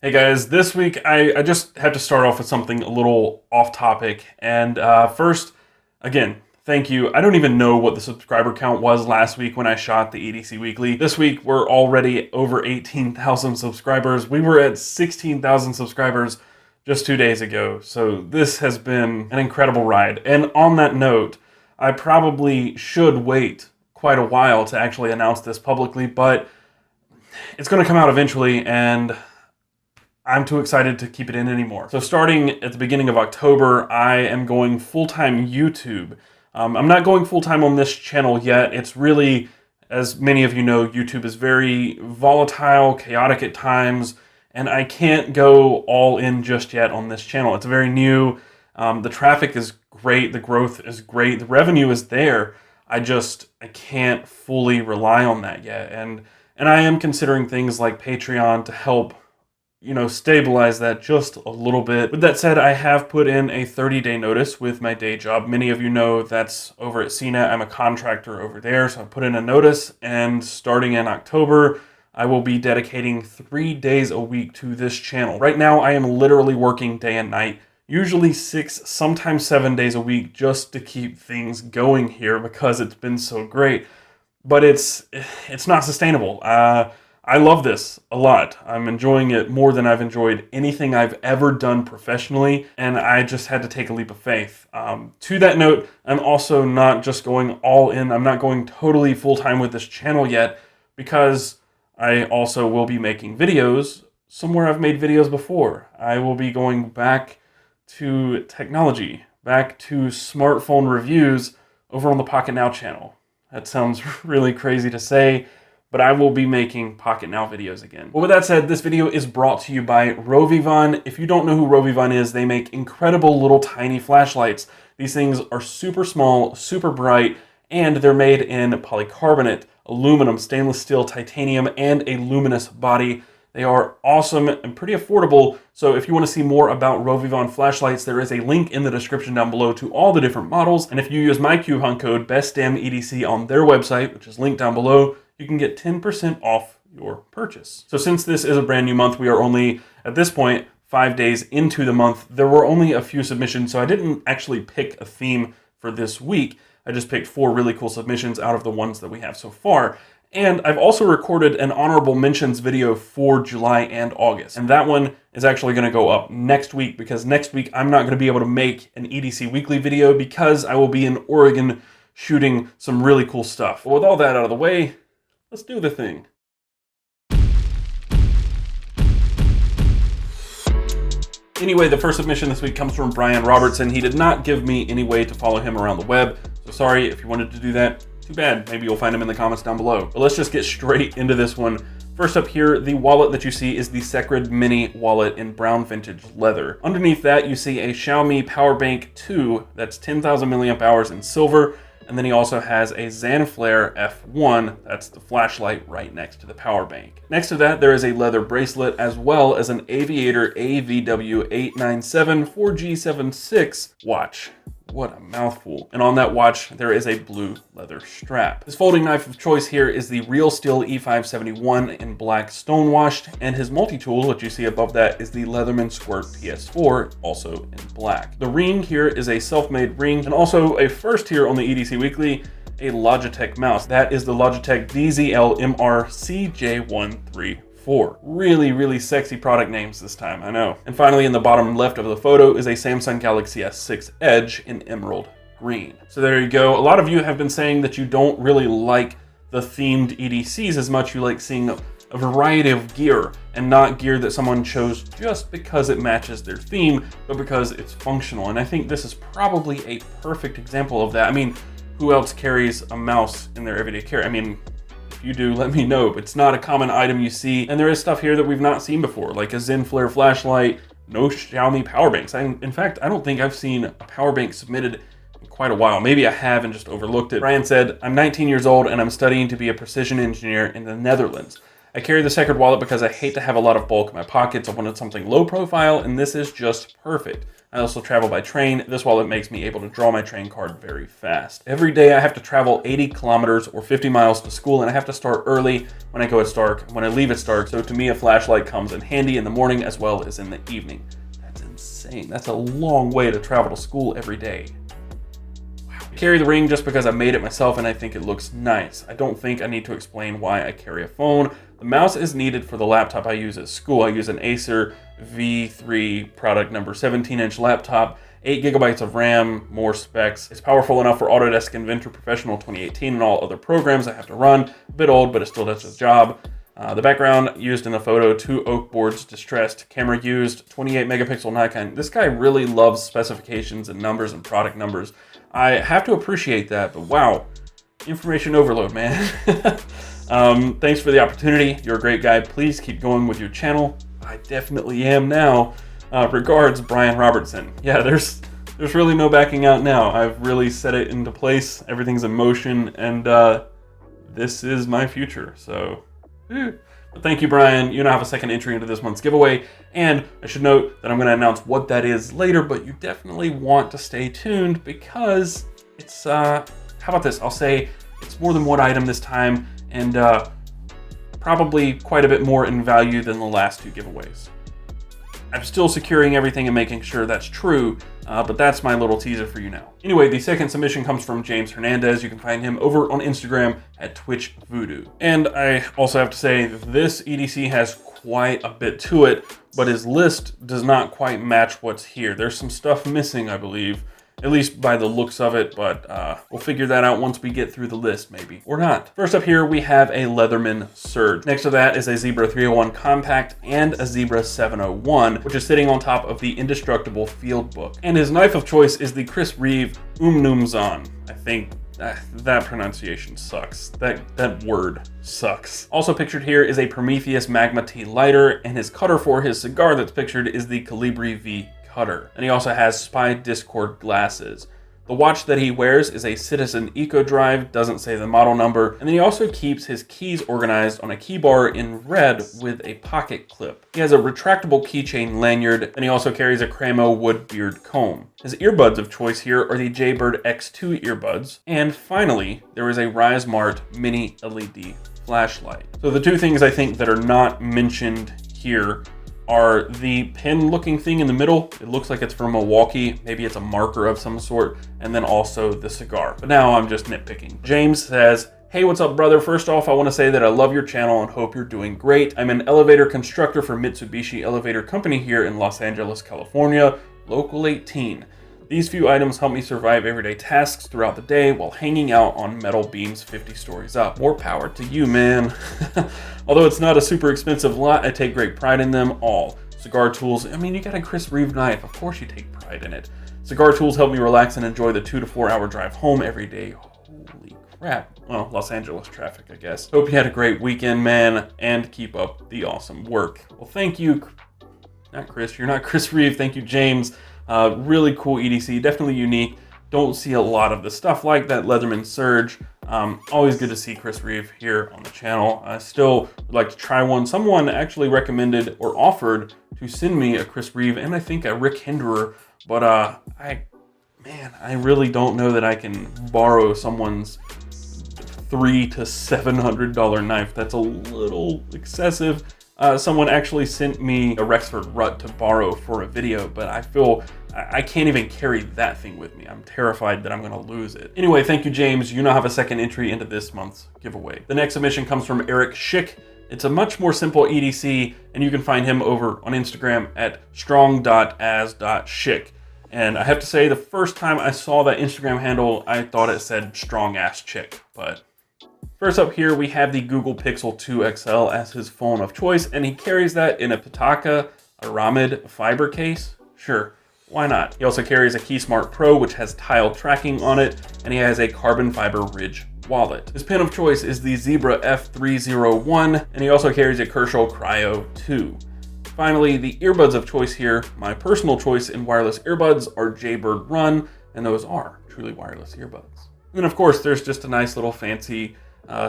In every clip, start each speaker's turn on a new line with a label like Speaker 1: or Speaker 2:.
Speaker 1: Hey guys, this week I just had to start off with something a little off topic. And first, again, thank you. I don't even know what the subscriber count was last week when I shot the EDC Weekly. This week we're already over 18,000 subscribers. We were at 16,000 subscribers just 2 days ago. So this has been an incredible ride. And on that note, I probably should wait quite a while to actually announce this publicly, but it's going to come out eventually, and I'm too excited to keep it in anymore. So starting at the beginning of October, I am going full-time YouTube. I'm not going full-time on this channel yet. It's really, as many of you know, YouTube is very volatile, chaotic at times, and I can't go all in just yet on this channel. It's very new. The traffic is great. The growth is great. The revenue is there. I can't fully rely on that yet. And I am considering things like Patreon to help stabilize that just a little bit. With that said, I have put in a 30-day notice with my day job. Many of you know that's over at CNET. I'm a contractor over there, so I put in a notice, and starting in October, I will be dedicating 3 days a week to this channel. Right now, I am literally working day and night, usually 6, sometimes 7 days a week, just to keep things going here because it's been so great. But it's not sustainable. I love this a lot. I'm enjoying it more than I've enjoyed anything I've ever done professionally, and I just had to take a leap of faith. To that note, I'm also not just going all in. I'm not going totally full-time with this channel yet, because I also will be making videos somewhere I've made videos before. I will be going back to technology, back to smartphone reviews over on the Pocket Now channel. That sounds really crazy to say, but I will be making Pocket Now videos again. Well, with that said, this video is brought to you by Rovivon. If you don't know who Rovivon is, they make incredible little tiny flashlights. These things are super small, super bright, and they're made in polycarbonate, aluminum, stainless steel, titanium, and a luminous body. They are awesome and pretty affordable, so if you want to see more about Rovivon flashlights, there is a link in the description down below to all the different models, and if you use my coupon code BESTDAMNEDC on their website, which is linked down below, you can get 10% off your purchase. So since this is a brand new month, we are only, at this point, 5 days into the month. There were only a few submissions, so I didn't actually pick a theme for this week. I just picked 4 really cool submissions out of the ones that we have so far. And I've also recorded an honorable mentions video for July and August. And that one is actually going to go up next week, because next week I'm not going to be able to make an EDC Weekly video because I will be in Oregon shooting some really cool stuff. But with all that out of the way, let's do the thing. Anyway, the first submission this week comes from Bryan Robbertsen. He did not give me any way to follow him around the web, so sorry if you wanted to do that. Too bad. Maybe you'll find him in the comments down below. But let's just get straight into this one. First up here, the wallet that you see is the Secred Mini wallet in brown vintage leather. Underneath that, you see a Xiaomi Power Bank 2 that's 10,000 milliamp hours in silver. And then he also has a Zanflare F1, that's the flashlight right next to the power bank. Next to that, there is a leather bracelet as well as an Aviator AVW897 4G76 watch. What a mouthful. And on that watch, there is a blue leather strap. His folding knife of choice here is the Real Steel E571 in black stonewashed, and his multi-tool, which you see above that, is the Leatherman Squirt PS4, also in black. The ring here is a self-made ring, and also a first here on the EDC Weekly, a Logitech mouse. That is the Logitech DZL MR CJ134. Really, really sexy product names this time, I know. And finally, in the bottom left of the photo is a Samsung Galaxy S6 Edge in emerald green. So there you go. A lot of you have been saying that you don't really like the themed EDCs as much. You like seeing a variety of gear, and not gear that someone chose just because it matches their theme, but because it's functional. And I think this is probably a perfect example of that. I mean, who else carries a mouse in their everyday carry? I mean, if you do, let me know. But it's not a common item you see, and there is stuff here that we've not seen before, like a Zanflare flashlight, no Xiaomi power banks. In fact, I don't think I've seen a power bank submitted in quite a while. Maybe I have and just overlooked it. Bryan said, "I'm 19 years old and I'm studying to be a precision engineer in the Netherlands. I carry the Second wallet because I hate to have a lot of bulk in my pockets. I wanted something low profile, and this is just perfect. I also travel by train. This wallet makes me able to draw my train card very fast. Every day I have to travel 80 kilometers or 50 miles to school, and I have to start early when I go it's dark, when I leave it's dark. So to me, a flashlight comes in handy in the morning as well as in the evening. That's insane. That's a long way to travel to school every day. I carry the ring just because I made it myself and I think it looks nice. I don't think I need to explain why I carry a phone. The mouse is needed for the laptop I use at school. I use an Acer V3 product number 17-inch laptop, 8 gigabytes of RAM, more specs. It's powerful enough for Autodesk Inventor Professional 2018 and all other programs I have to run. A bit old, but it still does its job. The background used in the photo, 2 oak boards distressed. Camera used, 28 megapixel Nikon. This guy really loves specifications and numbers and product numbers. I have to appreciate that, but wow, information overload, man. Thanks for the opportunity. You're a great guy. Please keep going with your channel. I definitely am now. Regards, Bryan Robbertsen. Yeah, there's really no backing out now. I've really set it into place. Everything's in motion, and this is my future. So, but thank you, Bryan. You now have a second entry into this month's giveaway, and I should note that I'm going to announce what that is later, but you definitely want to stay tuned because it's, how about this? I'll say it's more than one item this time, and probably quite a bit more in value than the last 2 giveaways. I'm still securing everything and making sure that's true, but that's my little teaser for you now. Anyway, the second submission comes from James Hernandez. You can find him over on Instagram at Twitch Voodoo. And I also have to say that this EDC has quite a bit to it, but his list does not quite match what's here. There's some stuff missing, I believe, at least by the looks of it, but we'll figure that out once we get through the list, maybe, or not. First up here, we have a Leatherman Surge. Next to that is a Zebra 301 Compact and a Zebra 701, which is sitting on top of the Indestructible Field Book. And his knife of choice is the Chris Reeve Umnumzan. I think that pronunciation sucks. That word sucks. Also pictured here is a Prometheus Magma T lighter, and his cutter for his cigar that's pictured is the Calibri V cutter. And he also has Spy Discord glasses. The watch that he wears is a Citizen Eco Drive, doesn't say the model number, and then he also keeps his keys organized on a key bar in red with a pocket clip. He has a retractable keychain lanyard, and he also carries a Cramo wood beard comb. His earbuds of choice here are the Jaybird X2 earbuds, and finally, there is a RiseMart mini LED flashlight. So the 2 things I think that are not mentioned here are the pen looking thing in the middle. It looks like it's from Milwaukee. Maybe it's a marker of some sort. And then also the cigar. But now I'm just nitpicking. James says, hey, what's up, brother? First off, I want to say that I love your channel and hope you're doing great. I'm an elevator constructor for Mitsubishi Elevator Company here in Los Angeles, California, Local 18. These few items help me survive everyday tasks throughout the day while hanging out on metal beams 50 stories up. More power to you, man. Although it's not a super expensive lot, I take great pride in them all. Cigar tools, I mean, you got a Chris Reeve knife, of course you take pride in it. Cigar tools help me relax and enjoy the 2 to 4 hour drive home every day. Holy crap. Well, Los Angeles traffic, I guess. Hope you had a great weekend, man, and keep up the awesome work. Well, thank you. Not Chris, you're not Chris Reeve. Thank you, James. Really cool EDC, definitely unique. Don't see a lot of the stuff like that Leatherman Surge. Always good to see Chris Reeve here on the channel. I still would like to try one. Someone actually recommended or offered to send me a Chris Reeve and I think a Rick Hinderer, but I really don't know that I can borrow someone's $300 to $700 knife. That's a little excessive. Someone actually sent me a Rexford Rut to borrow for a video, but I feel I can't even carry that thing with me. I'm terrified that I'm gonna lose it. Anyway, thank you, James. You now have a second entry into this month's giveaway. The next submission comes from Erich Schick. It's a much more simple EDC, and you can find him over on Instagram at strong.as.schick. And I have to say, the first time I saw that Instagram handle, I thought it said strong ass chick, but first up here, we have the Google Pixel 2 XL as his phone of choice, and he carries that in a Pitaka Aramid fiber case. Sure, why not? He also carries a KeySmart Pro, which has tile tracking on it, and he has a carbon fiber Ridge wallet. His pen of choice is the Zebra F301, and he also carries a Kershaw Cryo 2. Finally, the earbuds of choice here, my personal choice in wireless earbuds, are Jaybird Run, and those are truly wireless earbuds. And then of course, there's just a nice little fancy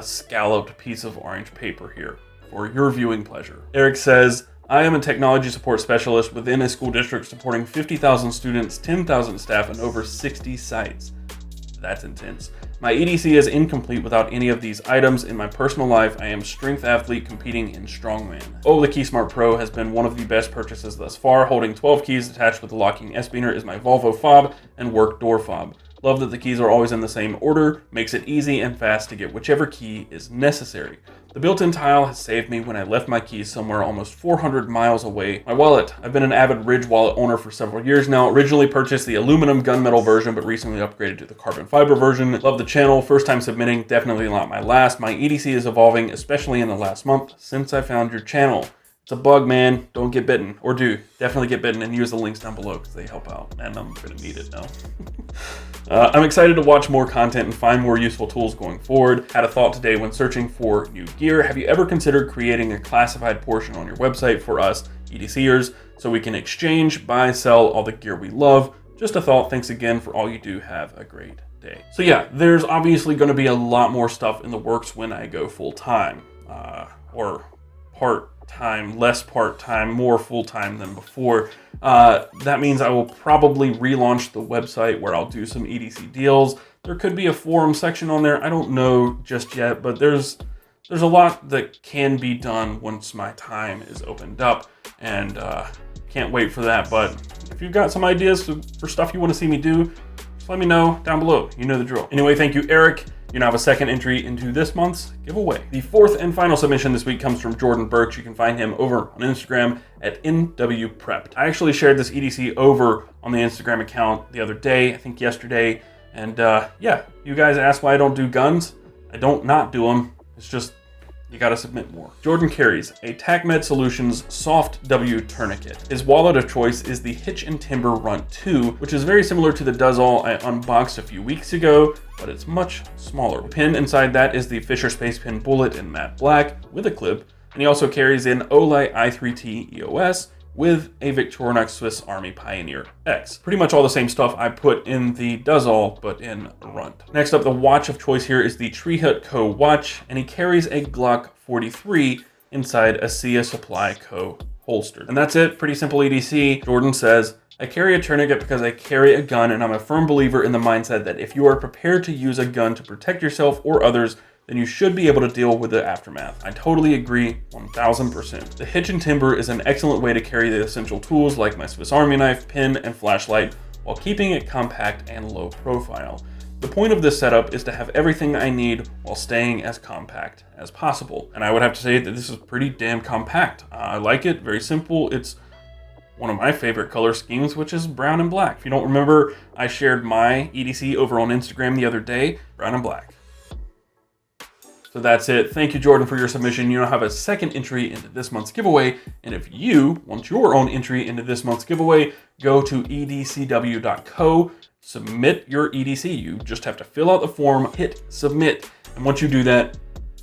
Speaker 1: scalloped piece of orange paper here for your viewing pleasure. Erich says, I am a technology support specialist within a school district supporting 50,000 students, 10,000 staff, and over 60 sites. That's intense. My EDC is incomplete without any of these items. In my personal life, I am a strength athlete competing in strongman. Oh, the KeySmart Pro has been one of the best purchases thus far. Holding 12 keys attached with the locking S-biner is my Volvo fob and work door fob. Love that the keys are always in the same order, makes it easy and fast to get whichever key is necessary. The built-in tile has saved me when I left my keys somewhere almost 400 miles away. My wallet. I've been an avid Ridge wallet owner for several years now. Originally purchased the aluminum gunmetal version, but recently upgraded to the carbon fiber version. Love the channel. First time submitting, definitely not my last. My EDC is evolving, especially in the last month since I found your channel. It's a bug, man. Don't get bitten. Or do. Definitely get bitten and use the links down below because they help out. And I'm going to need it now. I'm excited to watch more content and find more useful tools going forward. Had a thought today when searching for new gear. Have you ever considered creating a classified portion on your website for us EDCers so we can exchange, buy, sell all the gear we love? Just a thought. Thanks again for all you do. Have a great day. So yeah, there's obviously going to be a lot more stuff in the works when I go full-time or part-time, less part-time, more full-time than before. That means I will probably relaunch the website where I'll do some EDC deals. There could be a forum section on there. I don't know just yet, but there's a lot that can be done once my time is opened up, and can't wait for that. But if you've got some ideas for stuff you want to see me do, just let me know down below. You know the drill. Anyway, thank you, Erich. You now have a second entry into this month's giveaway. The fourth and final submission this week comes from Jordan Burks. You can find him over on Instagram at NWPrepped. I actually shared this EDC over on the Instagram account the other day, I think yesterday. And yeah, you guys asked why I don't do guns. I don't not do them. It's just, you gotta submit more. Jordan carries a TacMed Solutions Soft W tourniquet. His wallet of choice is the Hitch and Timber Runt 2, which is very similar to the Does-All I unboxed a few weeks ago, but it's much smaller. The pin inside that is the Fisher Space Pin Bullet in matte black with a clip, and he also carries an Olight i3T EOS with a Victorinox Swiss Army Pioneer X. Pretty much all the same stuff I put in the Does-All, but in Runt. Next up, the watch of choice here is the Tree Hut Co. watch, and he carries a Glock 43 inside a Sia Supply Co. holster. And that's it, pretty simple EDC. Jordan says, I carry a tourniquet because I carry a gun, and I'm a firm believer in the mindset that if you are prepared to use a gun to protect yourself or others, then you should be able to deal with the aftermath. I totally agree, 1000%. The Hitch and Timber is an excellent way to carry the essential tools like my Swiss Army knife, pin, and flashlight while keeping it compact and low profile. The point of this setup is to have everything I need while staying as compact as possible. And I would have to say that this is pretty damn compact. I like it, very simple. It's one of my favorite color schemes, which is brown and black. If you don't remember, I shared my EDC over on Instagram the other day, brown and black. So that's it. Thank you, Jordan, for your submission. You now have a second entry into this month's giveaway. And if you want your own entry into this month's giveaway, go to edcw.co, submit your EDC. You just have to fill out the form, hit submit. And once you do that,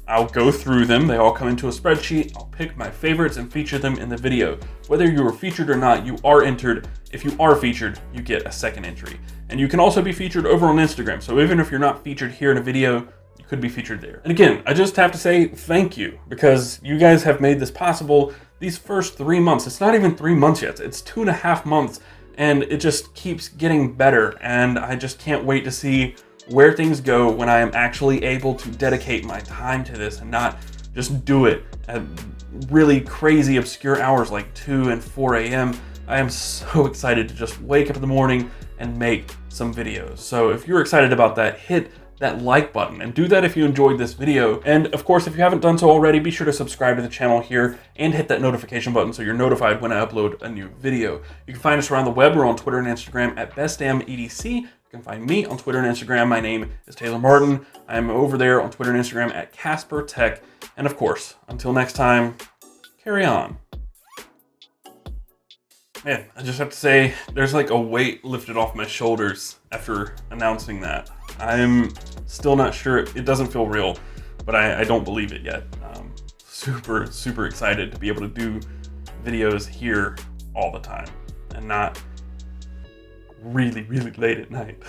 Speaker 1: I'll go through them. They all come into a spreadsheet. I'll pick my favorites and feature them in the video. Whether you were featured or not, you are entered. If you are featured, you get a second entry. And you can also be featured over on Instagram. So even if you're not featured here in a video, could be featured there. And again, I just have to say thank you, because you guys have made this possible these first 3 months. It's not even 3 months yet. It's 2.5 months, and it just keeps getting better. And I just can't wait to see where things go when I am actually able to dedicate my time to this and not just do it at really crazy obscure hours like 2 and 4 a.m. I am so excited to just wake up in the morning and make some videos. So if you're excited about that, hit that like button, and do that if you enjoyed this video. And of course, if you haven't done so already, be sure to subscribe to the channel here and hit that notification button so you're notified when I upload a new video. You can find us around the web. We're on Twitter and Instagram at bestdamnedc. You can find me on Twitter and Instagram. My name is Taylor Martin. I'm over there on Twitter and Instagram at Casper Tech. And of course, until next time, carry on. Man, I just have to say, there's like a weight lifted off my shoulders after announcing that. I'm still not sure. It doesn't feel real, but I don't believe it yet. Super excited to be able to do videos here all the time and not really late at night.